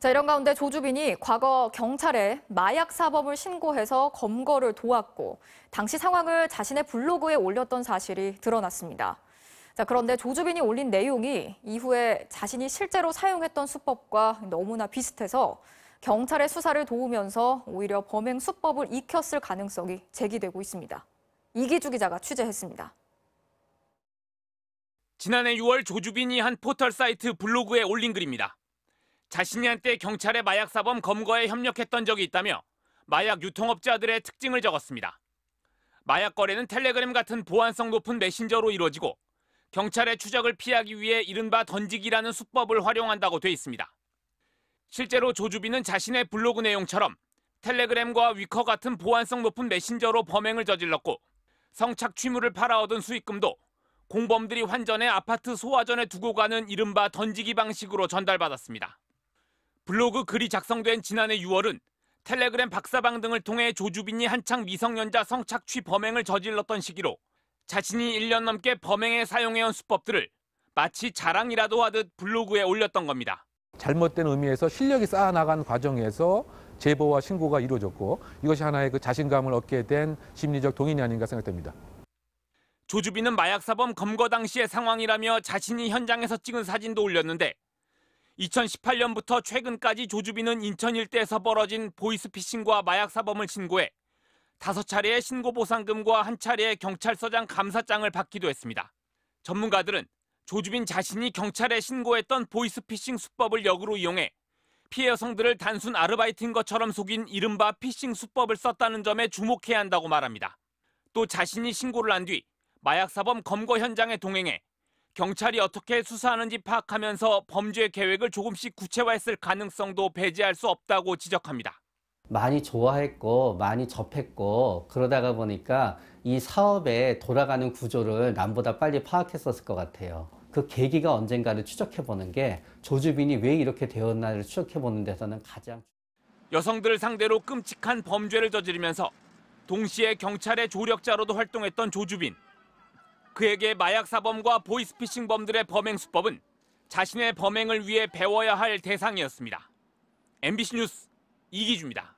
자, 이런 가운데 조주빈이 과거 경찰에 마약 사범을 신고해서 검거를 도왔고 당시 상황을 자신의 블로그에 올렸던 사실이 드러났습니다. 자, 그런데 조주빈이 올린 내용이 이후에 자신이 실제로 사용했던 수법과 너무나 비슷해서 경찰의 수사를 도우면서 오히려 범행 수법을 익혔을 가능성이 제기되고 있습니다. 이기주 기자가 취재했습니다. 지난해 6월 조주빈이 한 포털 사이트 블로그에 올린 글입니다. 자신이 한때 경찰의 마약 사범 검거에 협력했던 적이 있다며 마약 유통업자들의 특징을 적었습니다. 마약 거래는 텔레그램 같은 보안성 높은 메신저로 이루어지고 경찰의 추적을 피하기 위해 이른바 던지기라는 수법을 활용한다고 돼 있습니다. 실제로 조주빈은 자신의 블로그 내용처럼 텔레그램과 위커 같은 보안성 높은 메신저로 범행을 저질렀고 성착취물을 팔아од은 수익금도 공범들이 환전해 아파트 소화전에 두고 가는 이른바 던지기 방식으로 전달받았습니다. 블로그 글이 작성된 지난해 6월은 텔레그램 박사방 등을 통해 조주빈이 한창 미성년자 성착취 범행을 저질렀던 시기로 자신이 1년 넘게 범행에 사용해온 수법들을 마치 자랑이라도 하듯 블로그에 올렸던 겁니다. 잘못된 의미에서 실력이 쌓아나간 과정에서 제보와 신고가 이루어졌고 이것이 하나의 그 자신감을 얻게 된 심리적 동인이 아닌가 생각됩니다. 조주빈은 마약사범 검거 당시의 상황이라며 자신이 현장에서 찍은 사진도 올렸는데 2018년부터 최근까지 조주빈은 인천 일대에서 벌어진 보이스피싱과 마약사범을 신고해 5차례의 신고보상금과 1차례의 경찰서장 감사장을 받기도 했습니다. 전문가들은 조주빈 자신이 경찰에 신고했던 보이스피싱 수법을 역으로 이용해 피해 여성들을 단순 아르바이트인 것처럼 속인 이른바 피싱 수법을 썼다는 점에 주목해야 한다고 말합니다. 또 자신이 신고를 한 뒤 마약사범 검거 현장에 동행해 경찰이 어떻게 수사하는지 파악하면서 범죄 계획을 조금씩 구체화했을 가능성도 배제할 수 없다고 지적합니다. 많이 좋아했고 많이 접했고 그러다가 보니까 이 사업에 돌아가는 구조를 남보다 빨리 파악했었을 것 같아요. 그 계기가 언젠가를 추적해보는 게 조주빈이 왜 이렇게 되었나를 추적해보는 데서는 가장 여성들을 상대로 끔찍한 범죄를 저지르면서 동시에 경찰의 조력자로도 활동했던 조주빈. 그에게 마약 사범과 보이스피싱범들의 범행 수법은 자신의 범행을 위해 배워야 할 대상이었습니다. MBC 뉴스 이기주입니다.